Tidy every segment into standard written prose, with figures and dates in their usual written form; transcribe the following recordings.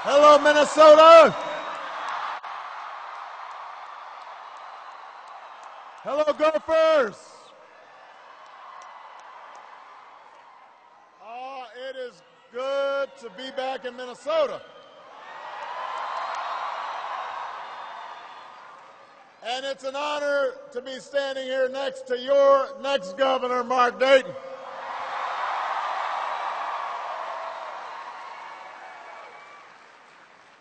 Hello, Minnesota. Hello, Gophers. It is good to be back in Minnesota. And it's an honor to be standing here next to your next governor, Mark Dayton.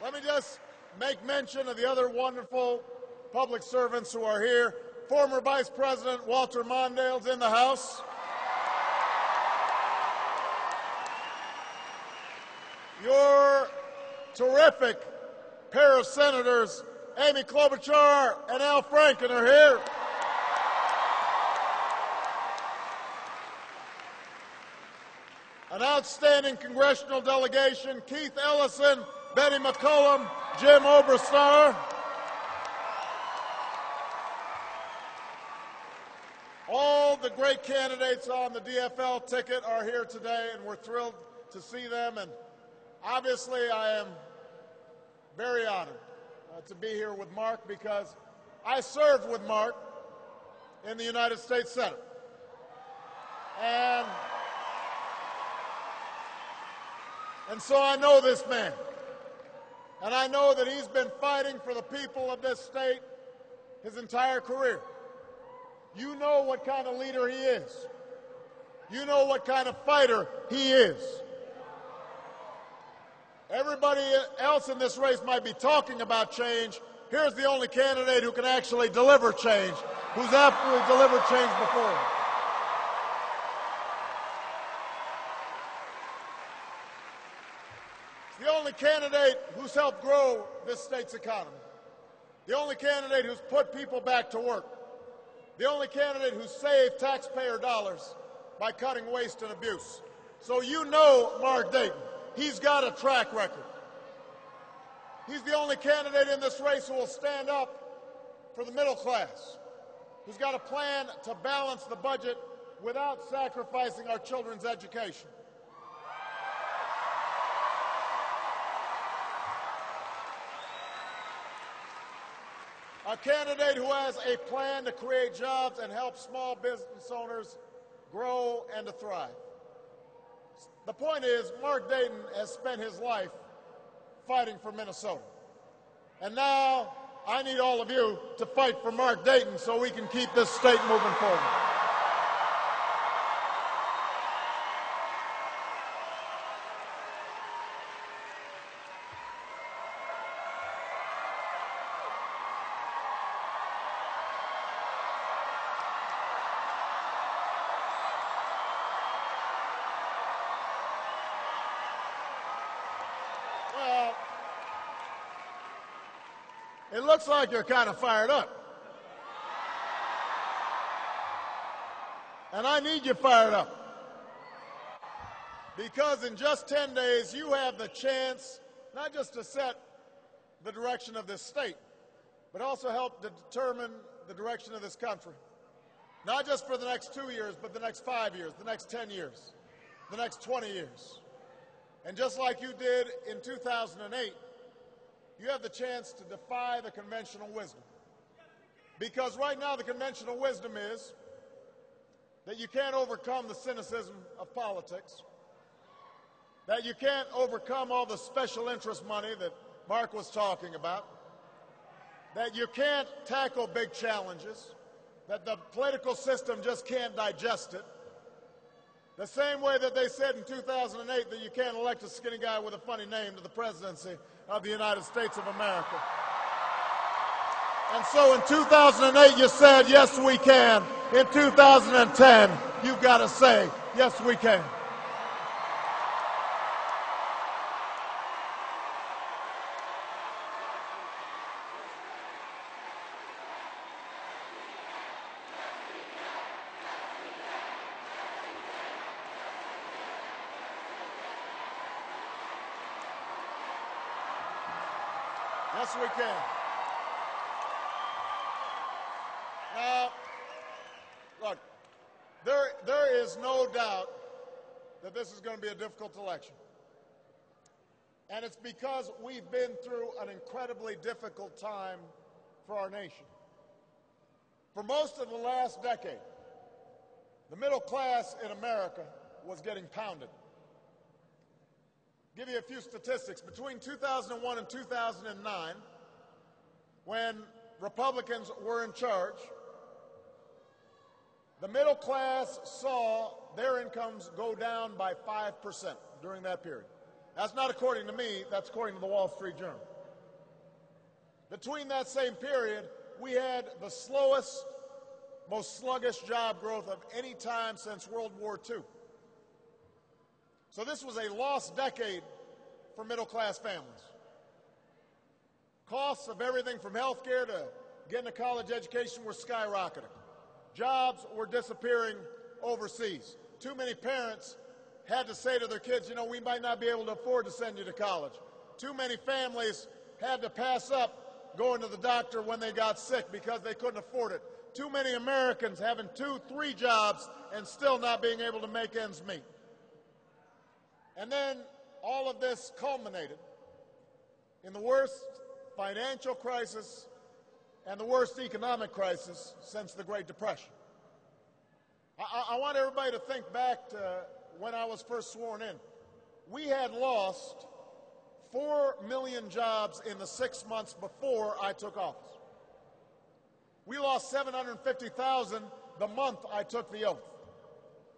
Let me just make mention of the other wonderful public servants who are here. Former Vice President Walter Mondale's in the House. Your terrific pair of senators, Amy Klobuchar and Al Franken, are here. An outstanding congressional delegation, Keith Ellison, Betty McCollum, Jim Oberstar. All the great candidates on the DFL ticket are here today, and we're thrilled to see them. And obviously, I am very honored to be here with Mark because I served with Mark in the United States Senate. And so I know this man. And I know that he's been fighting for the people of this state his entire career. You know what kind of leader he is. You know what kind of fighter he is. Everybody else in this race might be talking about change. Here's the only candidate who can actually deliver change, who's absolutely delivered change before. It's the only candidate who's helped grow this state's economy. The only candidate who's put people back to work. The only candidate who's saved taxpayer dollars by cutting waste and abuse. So you know Mark Dayton. He's got a track record. He's the only candidate in this race who will stand up for the middle class, who's got a plan to balance the budget without sacrificing our children's education. A candidate who has a plan to create jobs and help small business owners grow and to thrive. The point is, Mark Dayton has spent his life fighting for Minnesota. And now I need all of you to fight for Mark Dayton so we can keep this state moving forward. It looks like you're kind of fired up. And I need you fired up. Because in just 10 days, you have the chance not just to set the direction of this state, but also help to determine the direction of this country. Not just for the next 2 years, but the next 5 years, the next 10 years, the next 20 years. And just like you did in 2008, you have the chance to defy the conventional wisdom. Because right now the conventional wisdom is that you can't overcome the cynicism of politics, that you can't overcome all the special interest money that Mark was talking about, that you can't tackle big challenges, that the political system just can't digest it. The same way that they said in 2008 that you can't elect a skinny guy with a funny name to the presidency of the United States of America. And so in 2008 you said, yes, we can. In 2010, you've got to say, yes, we can. Yes, we can. Now, look, there is no doubt that this is going to be a difficult election. And it's because we've been through an incredibly difficult time for our nation. For most of the last decade, the middle class in America was getting pounded. Give you a few statistics. Between 2001 and 2009, when Republicans were in charge, the middle class saw their incomes go down by 5% during that period. That's not according to me, that's according to the Wall Street Journal. Between that same period, we had the slowest, most sluggish job growth of any time since World War II. So this was a lost decade for middle-class families. Costs of everything from health care to getting a college education were skyrocketing. Jobs were disappearing overseas. Too many parents had to say to their kids, you know, we might not be able to afford to send you to college. Too many families had to pass up going to the doctor when they got sick because they couldn't afford it. Too many Americans having 2, 3 jobs and still not being able to make ends meet. And then all of this culminated in the worst financial crisis and the worst economic crisis since the Great Depression. I want everybody to think back to when I was first sworn in. We had lost 4 million jobs in the 6 months before I took office. We lost 750,000 the month I took the oath.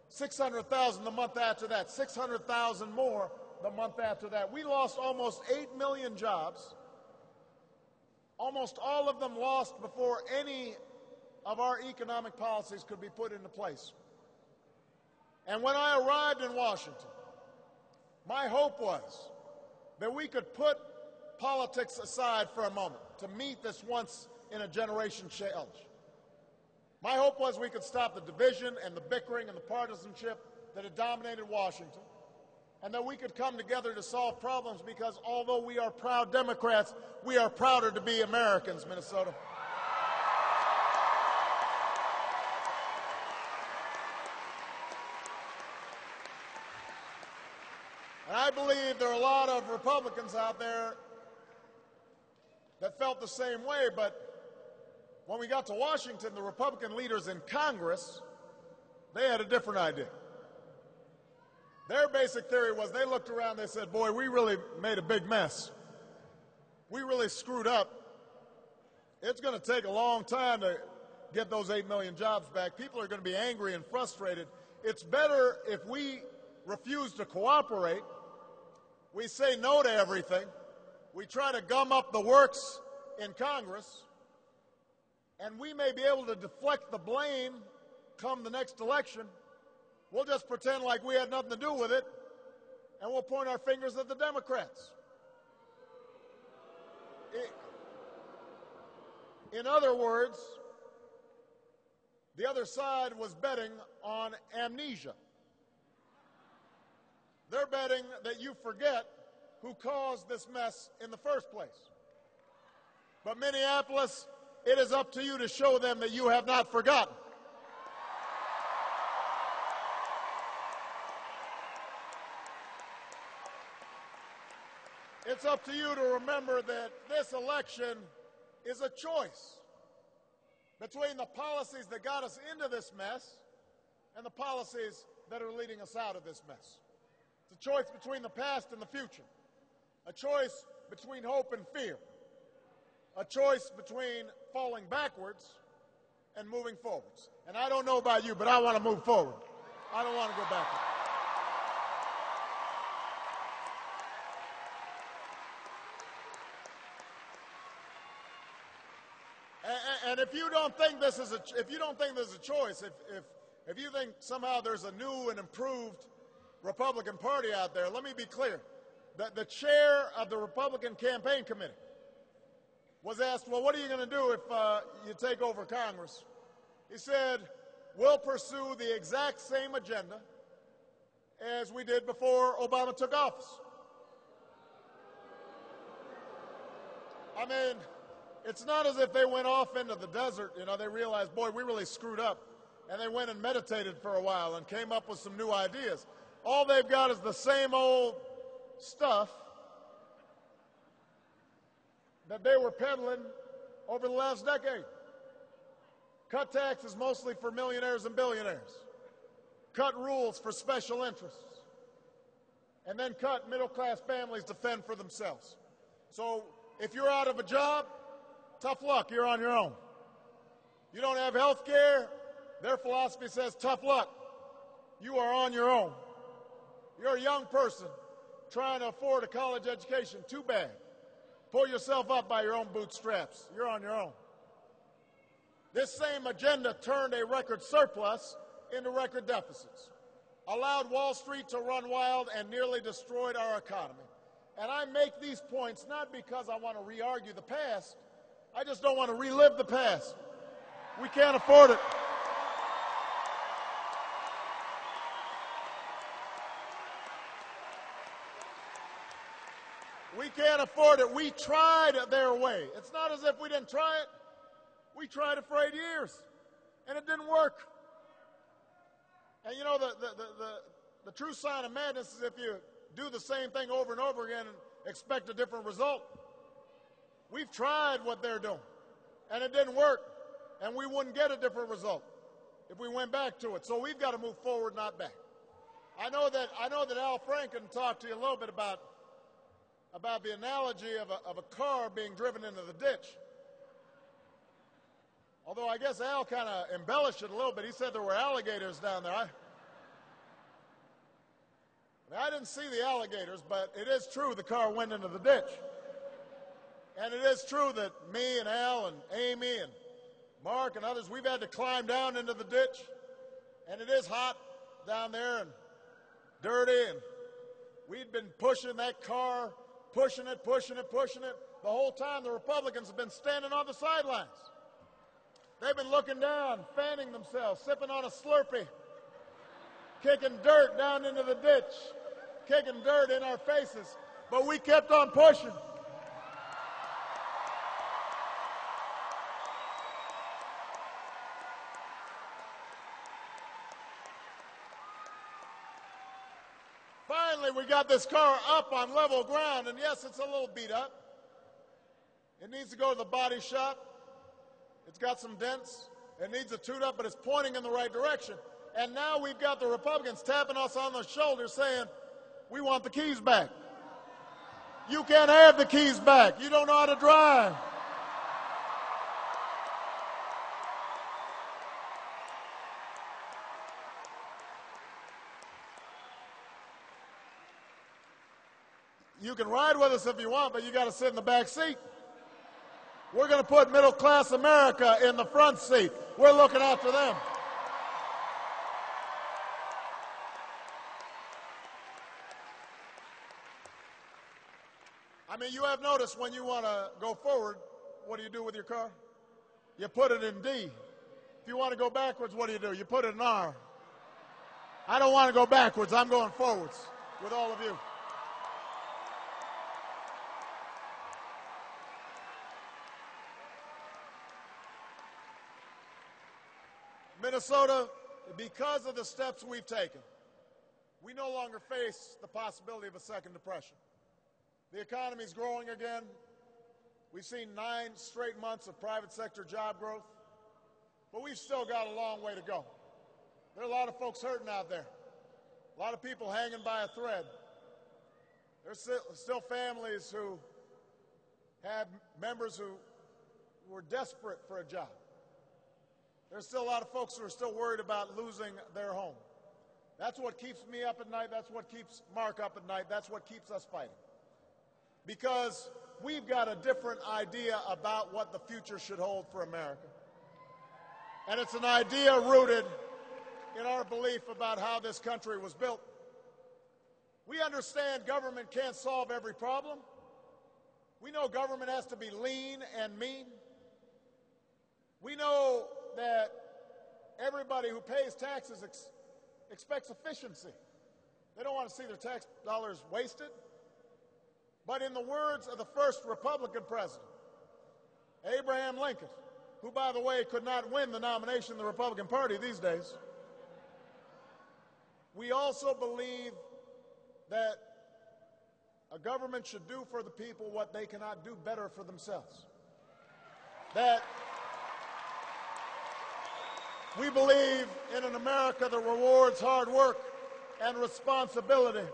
600,000 the month after that, 600,000 more the month after that. We lost almost 8 million jobs, almost all of them lost before any of our economic policies could be put into place. And when I arrived in Washington, my hope was that we could put politics aside for a moment to meet this once-in-a-generation challenge. My hope was we could stop the division and the bickering and the partisanship that had dominated Washington, and that we could come together to solve problems because although we are proud Democrats, we are prouder to be Americans, Minnesota. And I believe there are a lot of Republicans out there that felt the same way, but when we got to Washington, the Republican leaders in Congress, they had a different idea. Their basic theory was they looked around, they said, boy, we really made a big mess. We really screwed up. It's going to take a long time to get those 8 million jobs back. People are going to be angry and frustrated. It's better if we refuse to cooperate, we say no to everything, we try to gum up the works in Congress, and we may be able to deflect the blame come the next election. We'll just pretend like we had nothing to do with it, and we'll point our fingers at the Democrats. In other words, the other side was betting on amnesia. They're betting that you forget who caused this mess in the first place. But Minneapolis, it is up to you to show them that you have not forgotten. It's up to you to remember that this election is a choice between the policies that got us into this mess and the policies that are leading us out of this mess. It's a choice between the past and the future, a choice between hope and fear, a choice between falling backwards and moving forwards. And I don't know about you, but I want to move forward. I don't want to go backwards. And if you don't think this is a choice, if you think somehow there's a new and improved Republican Party out there, let me be clear. The chair of the Republican Campaign Committee was asked, well, what are you going to do if you take over Congress? He said, we'll pursue the exact same agenda as we did before Obama took office. I mean, it's not as if they went off into the desert, you know, they realized, boy, we really screwed up. And they went and meditated for a while and came up with some new ideas. All they've got is the same old stuff that they were peddling over the last decade. Cut taxes mostly for millionaires and billionaires. Cut rules for special interests. And then cut middle-class families to fend for themselves. So if you're out of a job, tough luck, you're on your own. You don't have health care, their philosophy says tough luck, you are on your own. You're a young person trying to afford a college education, too bad. Pull yourself up by your own bootstraps, you're on your own. This same agenda turned a record surplus into record deficits, allowed Wall Street to run wild, and nearly destroyed our economy. And I make these points not because I want to re-argue the past, I just don't want to relive the past. We can't afford it. We can't afford it. We tried their way. It's not as if we didn't try it. We tried it for 8 years, and it didn't work. And you know, the true sign of madness is if you do the same thing over and over again and expect a different result. We've tried what they're doing, and it didn't work, and we wouldn't get a different result if we went back to it. So we've got to move forward, not back. I know that Al Franken talked to you a little bit about the analogy of a car being driven into the ditch. Although I guess Al kind of embellished it a little bit. He said there were alligators down there. I didn't see the alligators, but it is true the car went into the ditch. And it is true that me and Al and Amy and Mark and others, we've had to climb down into the ditch. And it is hot down there and dirty. And we'd been pushing that car, pushing it. The whole time the Republicans have been standing on the sidelines. They've been looking down, fanning themselves, sipping on a Slurpee, kicking dirt down into the ditch, kicking dirt in our faces. But we kept on pushing. Finally, we got this car up on level ground, and yes, it's a little beat up. It needs to go to the body shop. It's got some dents. It needs a tune-up, but it's pointing in the right direction. And now we've got the Republicans tapping us on the shoulder saying, we want the keys back. You can't have the keys back. You don't know how to drive. You can ride with us if you want, but you got to sit in the back seat. We're going to put middle-class America in the front seat. We're looking after them. I mean, you have noticed when you want to go forward, what do you do with your car? You put it in D. If you want to go backwards, what do? You put it in R. I don't want to go backwards. I'm going forwards with all of you. Minnesota, because of the steps we've taken, we no longer face the possibility of a second depression. The economy is growing again. We've seen 9 straight months of private sector job growth, but we've still got a long way to go. There are a lot of folks hurting out there, a lot of people hanging by a thread. There's still families who have members who were desperate for a job. There's still a lot of folks who are still worried about losing their home. That's what keeps me up at night. That's what keeps Mark up at night. That's what keeps us fighting. Because we've got a different idea about what the future should hold for America. And it's an idea rooted in our belief about how this country was built. We understand government can't solve every problem. We know government has to be lean and mean. We know that everybody who pays taxes expects efficiency. They don't want to see their tax dollars wasted. But in the words of the first Republican president, Abraham Lincoln, who, by the way, could not win the nomination in the Republican Party these days, we also believe that a government should do for the people what they cannot do better for themselves. That we believe in an America that rewards hard work and responsibility,